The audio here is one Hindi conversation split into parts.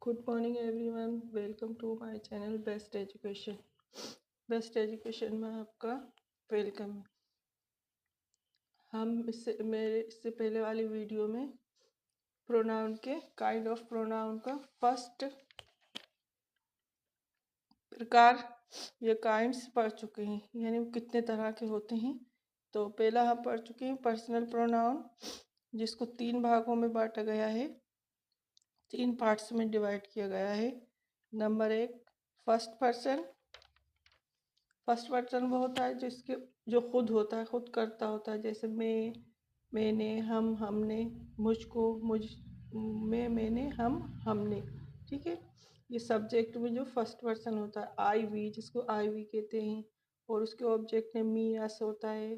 Good morning everyone, welcome to my channel best education. Best education में आपका वेलकम है। हम इससे पहले वाली वीडियो में प्रोनाउन के काइंड ऑफ प्रोनाउन का फर्स्ट प्रकार या काइंड्स पढ़ चुके हैं, यानी वो कितने तरह के होते हैं। तो पहला हम पढ़ चुके हैं पर्सनल प्रोनाउन, जिसको 3 भागों में बांटा गया है, 3 पार्ट्स में डिवाइड किया गया है। Number 1 first person. First person वो होता है जो खुद होता है, खुद करता होता है, जैसे मैं, मैंने, हम, हमने, मुझको, मैंने, हम, हमने। ठीक है, ये सब्जेक्ट में जो फर्स्ट पर्सन होता है, आई वी, जिसको आई वी कहते हैं, और उसके ऑब्जेक्ट में मी एस होता है।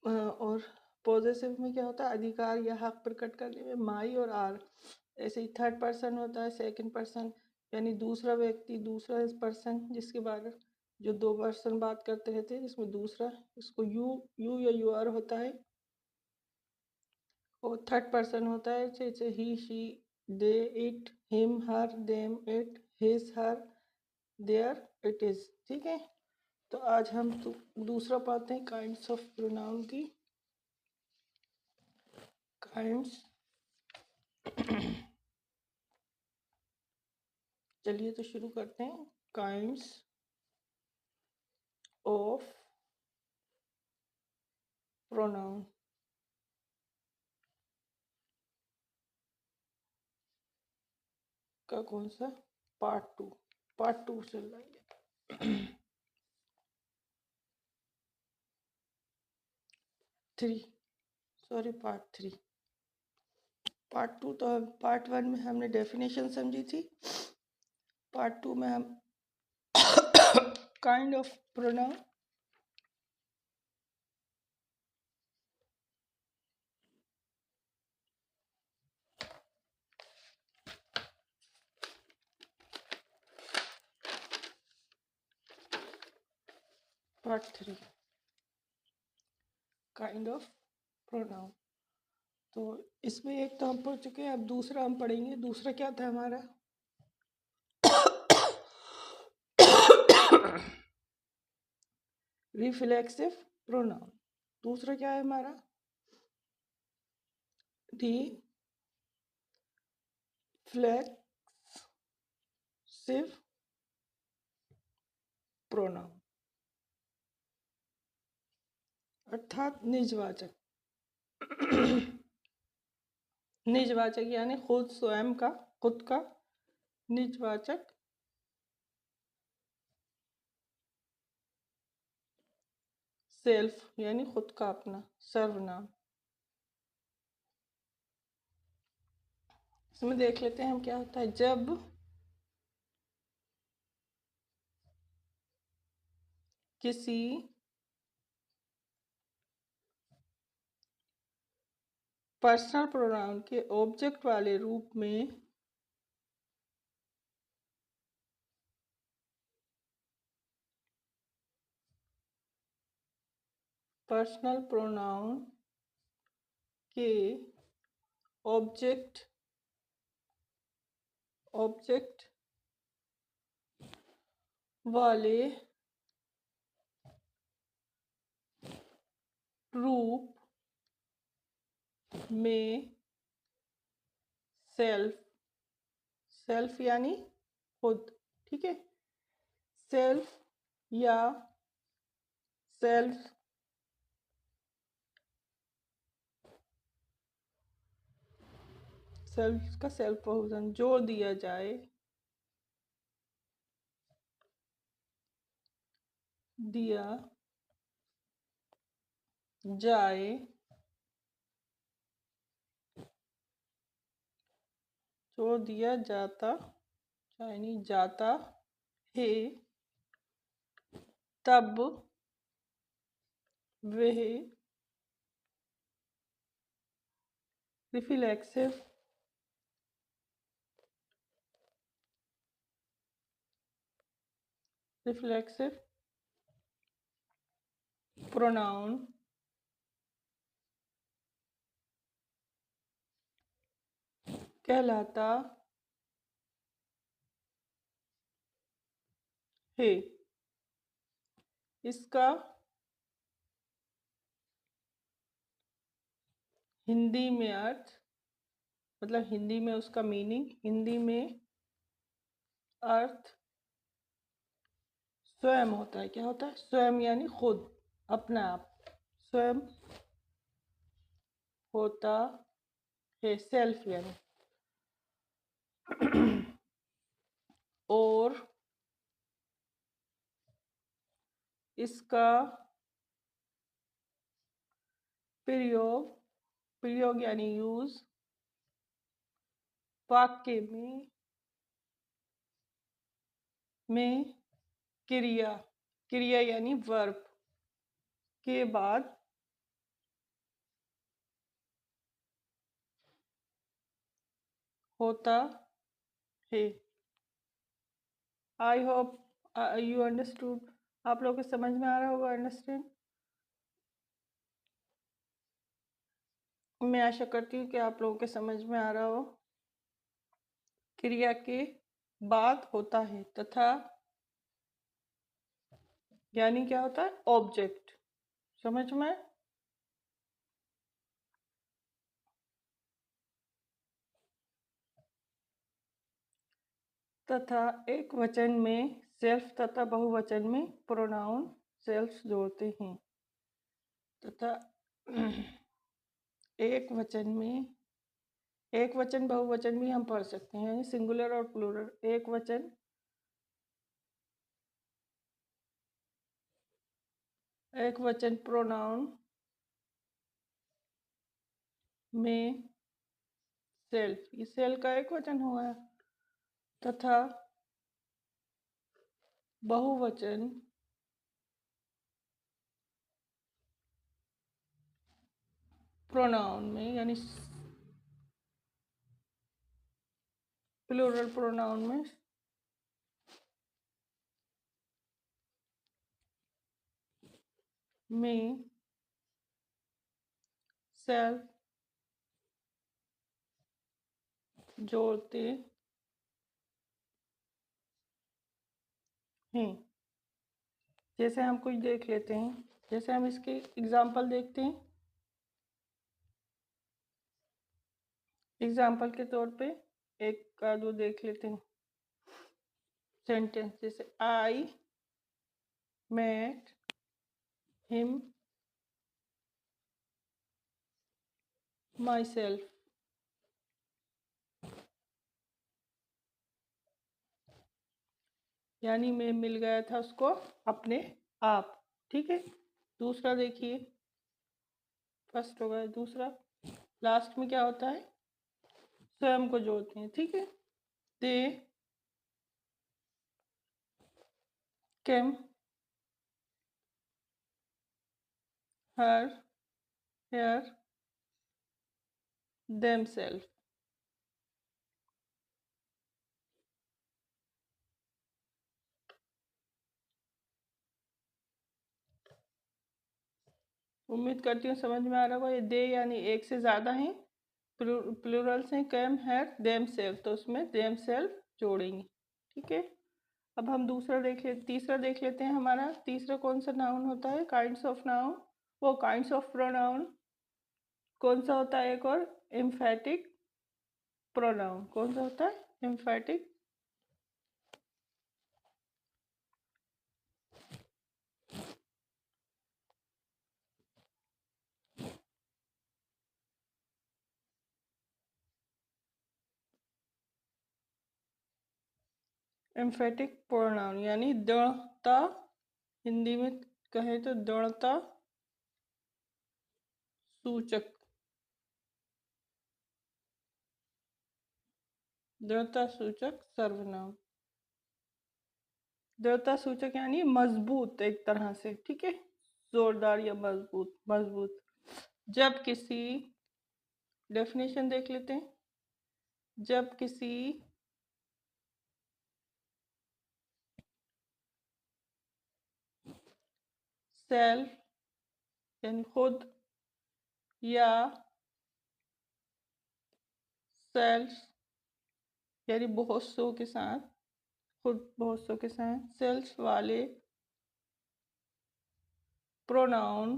और पॉजेसिव में क्या होता है, अधिकार या हक प्रकट करने में माई और आर। ऐसे ही थर्ड पर्सन होता है, सेकंड पर्सन, यानी दूसरा व्यक्ति, दूसरा पर्सन, जिसके बारे जो 2 पर्सन बात करते रहते हैं, जिसमें दूसरा, इसको यू या यू आर होता है। और थर्ड पर्सन होता है जैसे he, she, they, it, him, her, them, it, his, her, their, it is. ठीक है, तो आज हम दूसरा पाते हैं काइंड्स ऑफ प्रोनाउन की। काइंड्स चलिए तो शुरू करते हैं। काइंड्स ऑफ प्रोनाउन का कौन सा पार्ट टू चल रहा है। 3, सॉरी, पार्ट 3। पार्ट 2 तो हम पार्ट 1 में हमने डेफिनेशन समझी थी। पार्ट 2 में हम kind of pronoun, part 3 kind of pronoun. तो इसमें एक तो हम पढ़ चुके हैं, अब दूसरा हम पढ़ेंगे। दूसरा क्या था हमारा? Reflexive pronoun. दूसरा क्या है हमारा? रिफ्लेक्सिव प्रोनाउन, अर्थात निजवाचक। निजवाचक यानी खुद, स्वयं का, खुद का। निजवाचक सेल्फ यानी खुद का, अपना, सर्वनाम। इसमें देख लेते हैं हम क्या होता है। जब किसी पर्सनल प्रोनाउन के ऑब्जेक्ट वाले रूप में पर्सनल प्रोनाउन के ऑब्जेक्ट वाले रूप में सेल्फ यानी खुद। ठीक है, सेल्फ या सेल्फ का सेल्फ बहुवचन जोड़ दिया जाए, जोड़ दिया जाता, यानी जाता है, तब वह रिफ्लेक्सिव प्रोनाउन कहलाता है। इसका हिंदी में अर्थ, मतलब हिंदी में उसका मीनिंग, हिंदी में अर्थ स्वयं होता है। क्या होता है? स्वयं यानी खुद, अपना आप, स्वयं होता है, सेल्फ यानी। और इसका प्रयोग, प्रयोग यानी यूज, वाक्य में क्रिया, क्रिया यानी वर्ब के बाद होता है। I hope you understood. आप लोगों को समझ में आ रहा होगा, अंडरस्टैंड। मैं आशा करती हूँ कि आप लोगों के समझ में आ रहा हो। क्रिया के बाद होता है तथा, यानी क्या होता है? ऑब्जेक्ट। समझ में? तथा एक वचन में सेल्फ तथा बहुवचन में प्रोनाउन सेल्फ जोड़ते हैं। तथा एक वचन में, एक वचन बहुवचन भी हम पढ़ सकते हैं, यानी सिंगुलर और प्लूरल। एक वचन, एक वचन प्रोनाउन में सेल्फ, ये सेल्फ का एक वचन हुआ। तथा बहुवचन प्रोनाउन में, यानी प्लूरल प्रोनाउन में सेल्फ जोड़ते हैं। जैसे हम कुछ देख लेते हैं, जैसे हम इसके एग्जाम्पल देखते हैं। एग्जाम्पल के तौर पे एक का दो देख लेते हैं सेंटेंस। जैसे I met him myself, यानी मैं मिल गया था उसको अपने आप। ठीक है। दूसरा देखिए, फर्स्ट हो गया, दूसरा लास्ट में क्या होता है? स्वयं को जोड़ते हैं। ठीक है। दे केम हर हेयर देम सेल्फ। उम्मीद करती हूँ समझ में आ रहा होगा। ये दे यानी एक से ज़्यादा हैं, प्लूरल्स हैं, कैम हैड देम सेल्फ, तो उसमें देम सेल्फ जोड़ेंगे। ठीक है। अब हम दूसरा देख ले, तीसरा देख लेते हैं। हमारा तीसरा कौन सा नाउन होता है? काइंड्स ऑफ नाउन, वो काइंड्स ऑफ प्रोनाउन कौन सा होता है? एक और एम्फेटिक प्रोनाउन कौन सा होता है? एम्फेटिक एम्फेटिक प्रोनाउन यानी दृढ़ता, हिंदी में कहे तो दृढ़ता सूचक, दृढ़ता सूचक सर्वनाम। दृढ़ता सूचक यानी मजबूत एक तरह से। ठीक है। जोरदार या मजबूत, मजबूत। जब किसी, डेफिनेशन देख लेते हैं। जब किसी सेल्फ यानी खुद, या सेल्फ यानी बहुत सौ के साथ, खुद बहुत सौ के साथ सेल्स वाले प्रोनाउन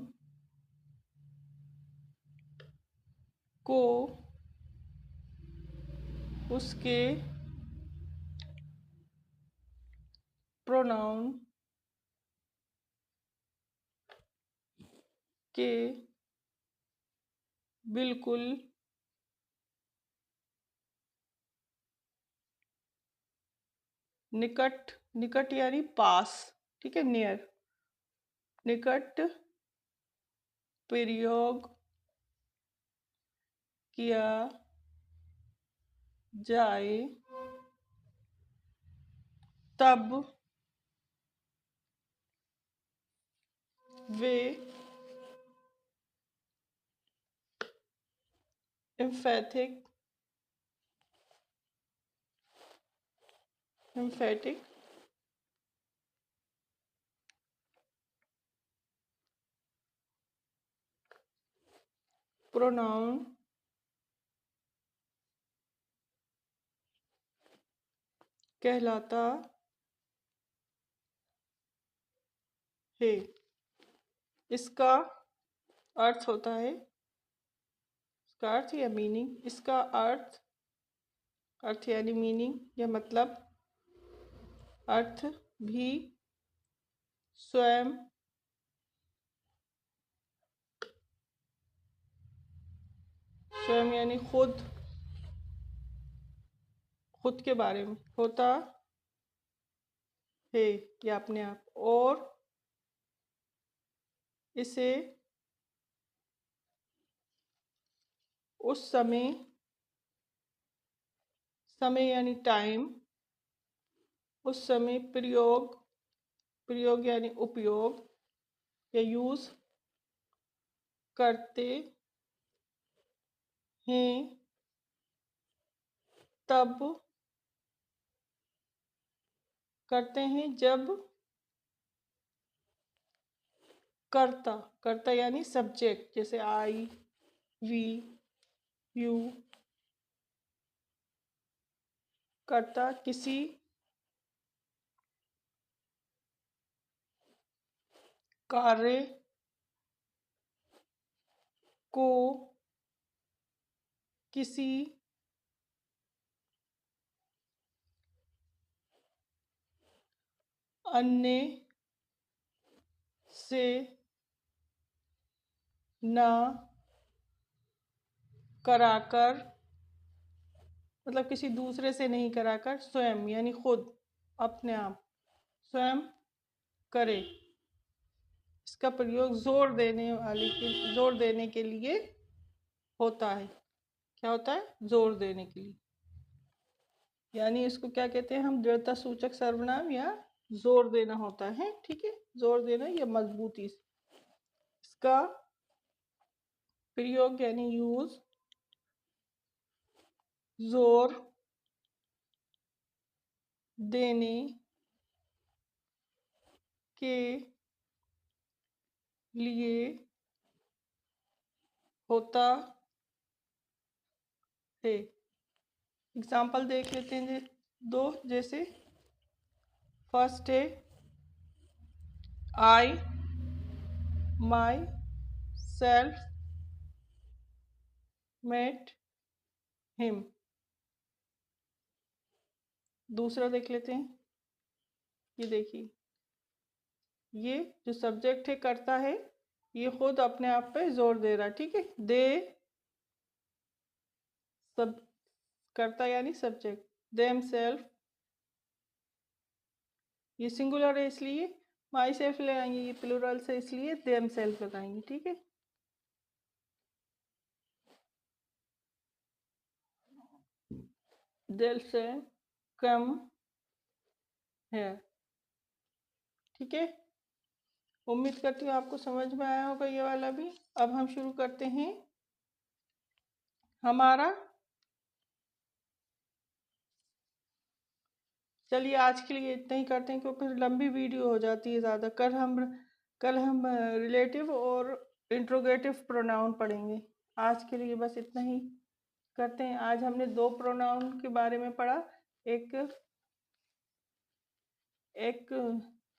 को उसके प्रोनाउन के बिल्कुल निकट, निकट यानी पास, ठीक है, नियर, निकट प्रयोग किया जाए तब वे एम्फैटिक प्रोनाउन कहलाता है। इसका अर्थ होता है, इसका अर्थ या मीनिंग, इसका अर्थ, अर्थ यानी मीनिंग या मतलब, अर्थ भी स्वयं स्वयं यानी खुद, खुद के बारे में होता है या अपने आप, और इसे उस समय, समय यानी टाइम, उस समय प्रयोग, प्रयोग यानी उपयोग या यूज करते हैं तब, करते हैं जब कर्ता, कर्ता यानी सब्जेक्ट, जैसे आई, वी, यू, कर्ता किसी कार्य को किसी अन्य से ना कराकर, मतलब किसी दूसरे से नहीं कराकर, स्वयं यानी खुद, अपने आप, स्वयं करे। इसका प्रयोग जोर देने वाले के, जोर देने के लिए होता है। क्या होता है? जोर देने के लिए, यानी इसको क्या कहते हैं हम? दृढ़ता सूचक सर्वनाम या जोर देना होता है, ठीक है, जोर देना या मजबूती से। इसका प्रयोग यानी यूज जोर देने के लिए होता है। एग्जाम्पल देख लेते हैं दो, जैसे फर्स्ट है आई माई सेल्फ मेट हिम। दूसरा देख लेते हैं, ये देखिए, ये जो सब्जेक्ट है, करता है, ये खुद अपने आप पे जोर दे रहा है, ठीक है, दे, सब, करता यानी सब्जेक्ट, देम सेल्फ, ये सिंगुलर है इसलिए माई सेल्फ ले आएंगे, ये प्लूरल से इसलिए देम सेल्फ लगाएंगे, ठीक है। दिल से कम है, ठीक है। उम्मीद करती हूँ आपको समझ में आया होगा ये वाला भी। अब हम शुरू करते हैं हमारा, चलिए आज के लिए इतना ही करते हैं, क्योंकि फिर लंबी वीडियो हो जाती है ज़्यादा। कल हम रिलेटिव और इंट्रोगेटिव प्रोनाउन पढ़ेंगे। आज के लिए बस इतना ही करते हैं। आज हमने दो प्रोनाउन के बारे में पढ़ा, एक एक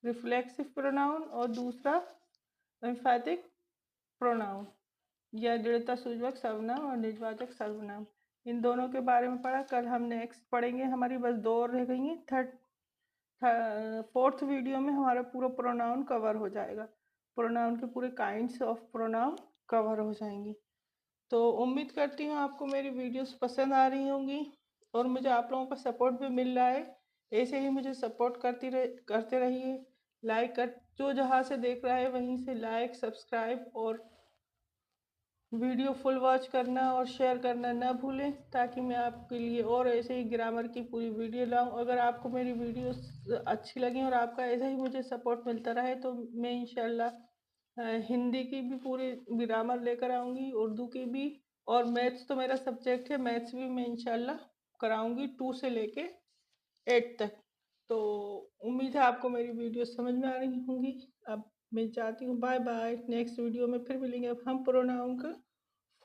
रिफ्लेक्सिव प्रोनाउन और दूसरा एम्फैटिक प्रोनाउन या दृढ़ता सूचक सर्वनाम और निजवाचक सर्वनाम। इन दोनों के बारे में पढ़ा। कल हम नेक्स्ट पढ़ेंगे। हमारी बस 2 और रह गई हैं। फोर्थ वीडियो में हमारा पूरा प्रोनाउन कवर हो जाएगा। प्रोनाउन के पूरे काइंड्स ऑफ प्रोनाउन कवर हो जाएंगी। तो उम्मीद करती हूँ आपको मेरी वीडियोस पसंद आ रही होंगी और मुझे आप लोगों का सपोर्ट भी मिल रहा है। ऐसे ही मुझे सपोर्ट करते रहिए। लाइक कर जो जहाँ से देख रहा है वहीं से लाइक, सब्सक्राइब और वीडियो फुल वॉच करना और शेयर करना ना भूलें, ताकि मैं आपके लिए और ऐसे ही ग्रामर की पूरी वीडियो लाऊं। अगर आपको मेरी वीडियोस अच्छी लगी और आपका ऐसा ही मुझे सपोर्ट मिलता रहे तो मैं इंशाल्लाह हिंदी की भी पूरी ग्रामर लेकर आऊँगी, उर्दू की भी, और मैथ्स तो मेरा सब्जेक्ट है, मैथ्स भी मैं इंशाल्लाह कराऊँगी 2 से लेके 8 तक। तो उम्मीद है आपको मेरी वीडियो समझ में आ रही होंगी। अब मैं चाहती हूँ बाय बाय। नेक्स्ट वीडियो में फिर मिलेंगे। अब हम प्रोनाउन का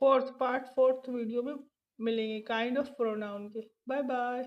फोर्थ वीडियो में मिलेंगे, काइंड ऑफ प्रोनाउन के। Bye bye.